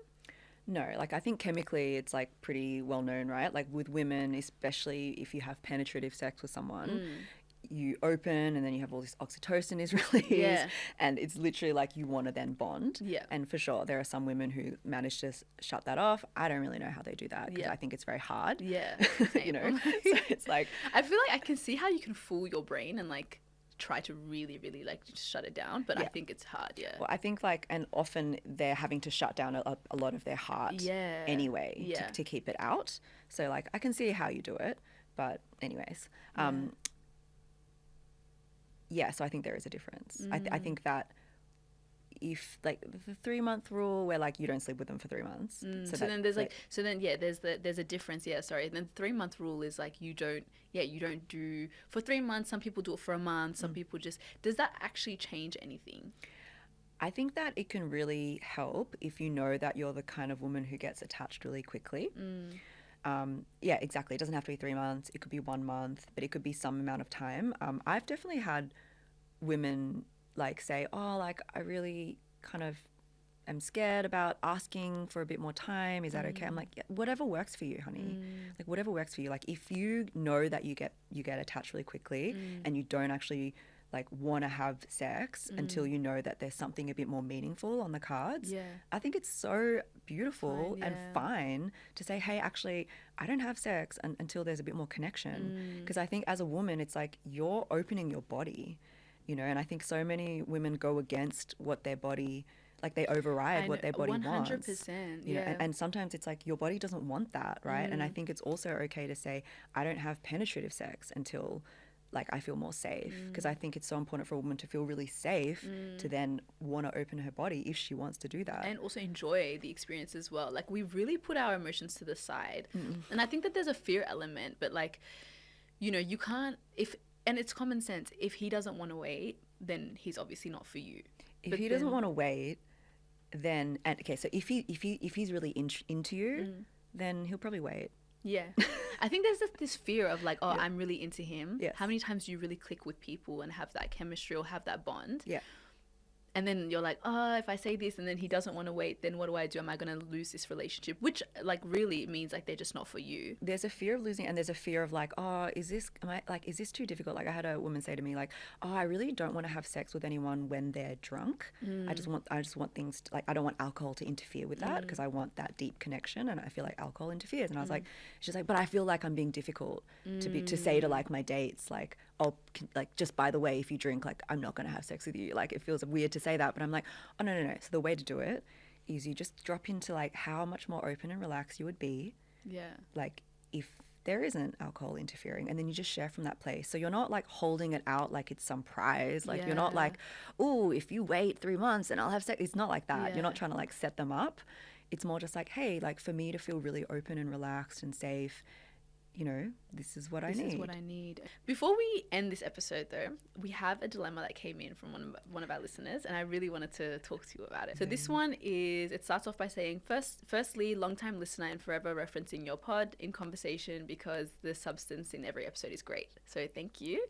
No, like, I think chemically it's like pretty well known, right? Like, with women, especially if you have penetrative sex with someone, you open and then you have all this oxytocin is released, and it's literally like you want to then bond. And for sure, there are some women who manage to shut that off. I don't really know how they do that, because I think it's very hard. You know, so it's like, I feel like I can see how you can fool your brain and like try to really, really like just shut it down, but I think it's hard. Well, I think like, and often they're having to shut down a lot of their heart anyway to keep it out. So like, I can see how you do it, but anyways, so I think there is a difference. I think that if like the 3-month rule where like you don't sleep with them for 3 months. Then there's there's a difference. And then the 3-month rule is like you don't do for 3 months. Some people do it for a month. Some people just, does that actually change anything? I think that it can really help if you know that you're the kind of woman who gets attached really quickly. Exactly. It doesn't have to be 3 months. It could be 1 month, but it could be some amount of time. I've definitely had women like say, like, I really kind of am scared about asking for a bit more time. Is that okay? I'm like, whatever works for you, honey. Like, whatever works for you. Like, if you know that you get attached really quickly and you don't actually like want to have sex until you know that there's something a bit more meaningful on the cards. I think it's so beautiful and fine to say, hey, actually, I don't have sex until there's a bit more connection. Because I think as a woman, it's like you're opening your body, you know, and I think so many women go against what their body, like they override what their body 100%, wants. 100%, you know, and sometimes it's like your body doesn't want that, right? And I think it's also okay to say, I don't have penetrative sex until like I feel more safe, because I think it's so important for a woman to feel really safe to then want to open her body if she wants to do that. And also enjoy the experience as well. Like, we really put our emotions to the side. And I think that there's a fear element, but like, you know, you can't, and it's common sense, if he doesn't want to wait, then he's obviously not for you. If But he doesn't then- want to wait, then okay. So if he's really into you, then he'll probably wait. Yeah. I think there's this fear of like, oh, Yeah. I'm really into him. Yes. How many times do you really click with people and have that chemistry or have that bond? Yeah. And then you're like, oh, if I say this and then he doesn't want to wait, then what do I do? Am I going to lose this relationship? Which like really means like they're just not for you. There's a fear of losing, and there's a fear of like, oh, is this too difficult? Like I had a woman say to me like, oh, I really don't want to have sex with anyone when they're drunk. I just want things to, like, I don't want alcohol to interfere with that because I want that deep connection, and I feel like alcohol interferes. And I was like, she's like, but I feel like I'm being difficult to say to like my dates like, oh, like just by the way, if you drink, like I'm not going to have sex with you. Like it feels weird to say that, but I'm like, oh no. So the way to do it is you just drop into like how much more open and relaxed you would be. Yeah. Like if there isn't alcohol interfering, and then you just share from that place. So you're not like holding it out like it's some prize. Like you're not Yeah. like, oh, if you wait 3 months and I'll have sex. It's not like that. Yeah. You're not trying to like set them up. It's more just like, hey, like for me to feel really open and relaxed and safe, you know, this is what I need. This is what I need. Before we end this episode, though, we have a dilemma that came in from one of our listeners, and I really wanted to talk to you about it. So this one is, it starts off by saying, firstly, long-time listener and forever referencing your pod in conversation because the substance in every episode is great. So thank you.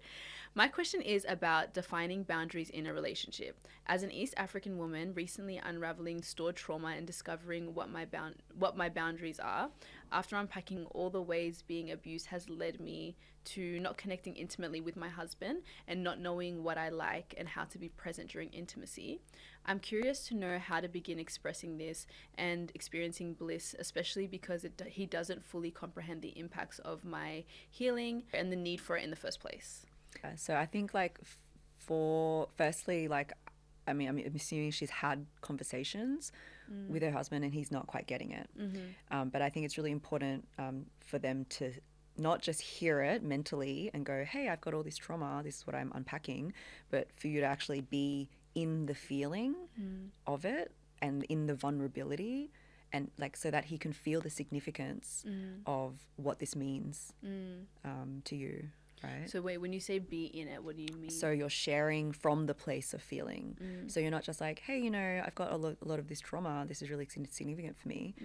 My question is about defining boundaries in a relationship. As an East African woman, recently unraveling stored trauma and discovering what my boundaries are, after unpacking all the ways being abused has led me to not connecting intimately with my husband and not knowing what I like and how to be present during intimacy. I'm curious to know how to begin expressing this and experiencing bliss, especially because he doesn't fully comprehend the impacts of my healing and the need for it in the first place. So I think like firstly, like, I mean, I'm assuming she's had conversations with her husband and he's not quite getting it. But I think it's really important for them to not just hear it mentally and go, hey, I've got all this trauma, this is what I'm unpacking, but for you to actually be in the feeling of it and in the vulnerability, and like so that he can feel the significance of what this means to you. Right. So wait, when you say be in it, what do you mean? So you're sharing from the place of feeling. So you're not just like, hey, you know, I've got a lot of this trauma. This is really significant for me.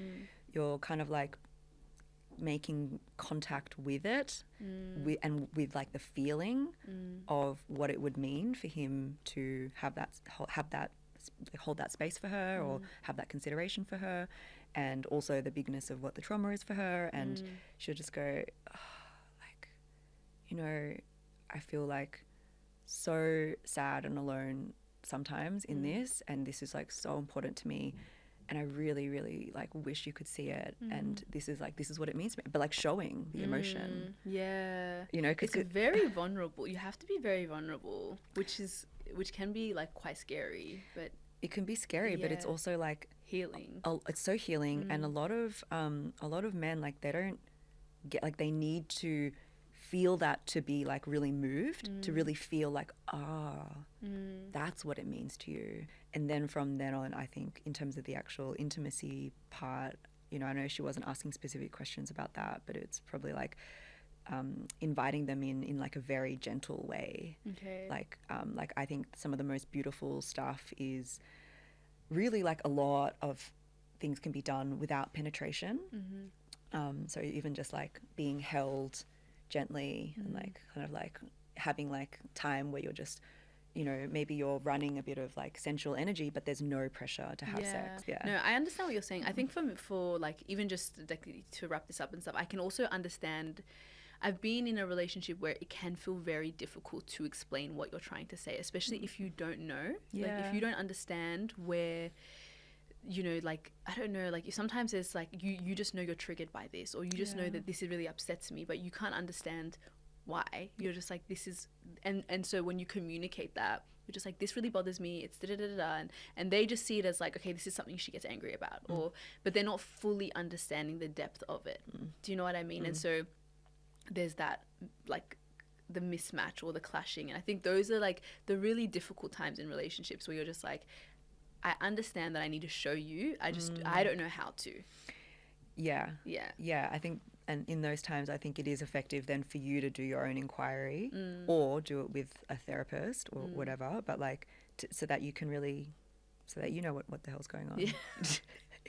You're kind of like making contact with it with like the feeling of what it would mean for him to hold that space for her or have that consideration for her, and also the bigness of what the trauma is for her. And she'll just go, oh, you know, I feel like so sad and alone sometimes in this, and this is like so important to me, and I really, really like wish you could see it, and this is what it means to me, but like showing the emotion. Yeah, you know, it's very vulnerable. You have to be very vulnerable, which can be like quite scary, but it can be scary, but it's also like healing. It's so healing, and a lot of men, like they don't get, like they need to feel that to be like really moved, to really feel like, that's what it means to you. And then from then on, I think in terms of the actual intimacy part, you know, I know she wasn't asking specific questions about that, but it's probably like inviting them in like a very gentle way. Okay. Like I think some of the most beautiful stuff is really like a lot of things can be done without penetration. So even just like being held gently and like kind of like having like time where you're just, you know, maybe you're running a bit of like sensual energy, but there's no pressure to have sex. No, I understand what you're saying. I think for like, even just like to wrap this up and stuff, I can also understand. I've been in a relationship where it can feel very difficult to explain what you're trying to say, especially if you don't know. Like if you don't understand where, you know, like, I don't know, like sometimes it's like you just know you're triggered by this, or you just know that this really upsets me, but you can't understand why. You're just like, this is, and so when you communicate that, you're just like, this really bothers me, it's da-da-da-da-da, and they just see it as like, okay, this is something she gets angry about, or, but they're not fully understanding the depth of it. Do you know what I mean? And so there's that, like, the mismatch or the clashing, and I think those are like the really difficult times in relationships where you're just like, I understand that I need to show you, I don't know how to. Yeah. I think, and in those times I think it is effective then for you to do your own inquiry or do it with a therapist or whatever, but like so that you can really, so that you know what the hell's going on. Yeah.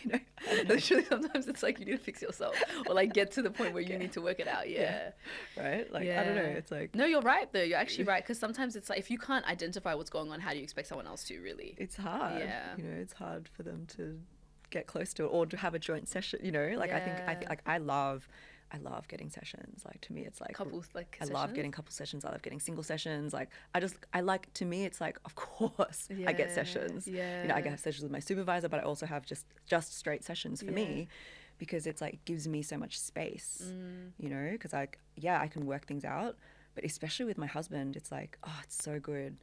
You know, Literally, sometimes it's like you need to fix yourself, or like get to the point where you need to work it out. Yeah. Right? Like, I don't know. It's like, no, you're right though. You're actually right, because sometimes it's like if you can't identify what's going on, how do you expect someone else to really? it's hard. Yeah. You know, it's hard for them to get close to it or to have a joint session. You know, like I think like I love getting sessions. Like, to me, it's like Couples, like, I love getting couple sessions. I love getting single sessions. Like, I like, to me, it's like, of course I get sessions. Yeah. You know, I get sessions with my supervisor, but I also have just straight sessions for me, because it's like, it gives me so much space, you know, because like, I can work things out, but especially with my husband, it's like, oh, it's so good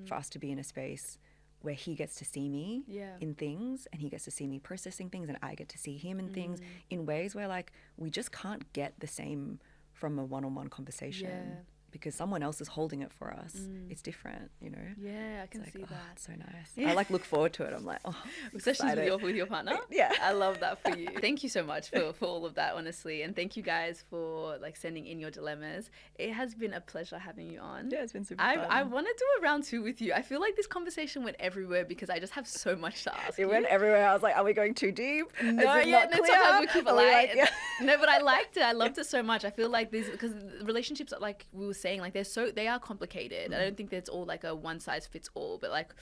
for us to be in a space where he gets to see me in things, and he gets to see me processing things, and I get to see him in things in ways where like we just can't get the same from a one-on-one conversation, because someone else is holding it for us. It's different, you know. Yeah, I can It's see like, oh, that. it's so nice. I like look forward to it. I'm like, oh, Especially with your partner. Yeah. I love that for you. Thank you so much for all of that, honestly, and thank you guys for like sending in your dilemmas. It has been a pleasure having you on. Yeah, it's been super fun. I want to do a round 2 with you. I feel like this conversation went everywhere because I just have so much to ask. It went everywhere. I was like, are we going too deep? No, Is it not clear? sometimes we keep it Are we light. like, yeah. No, but I liked it. I loved it so much. I feel like these, because relationships, like we were saying, like they are complicated. I don't think there's all like a one size fits all, but like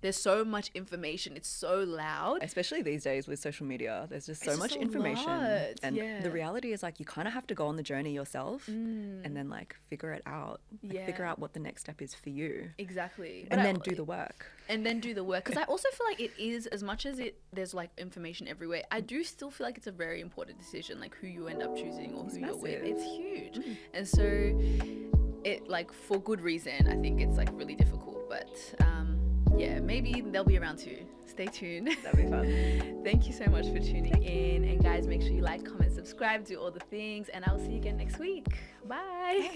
there's so much information. It's so loud. Especially these days with social media, there's just so It's much just a information. lot. And Yeah. the reality is like, you kind of have to go on the journey yourself and then like figure it out. Like, figure out what the next step is for you. Exactly. And then do the work. And then do the work. Because I also feel like it is, as much as there's like information everywhere, I do still feel like it's a very important decision, like who you end up choosing or who you're with. It's huge. And so it, like, for good reason, I think it's like really difficult, but yeah, maybe they'll be around too. Stay tuned. That'd be fun. Thank you so much for tuning in, and guys, make sure you like, comment, subscribe, do all the things, and I'll see you again next week. Bye.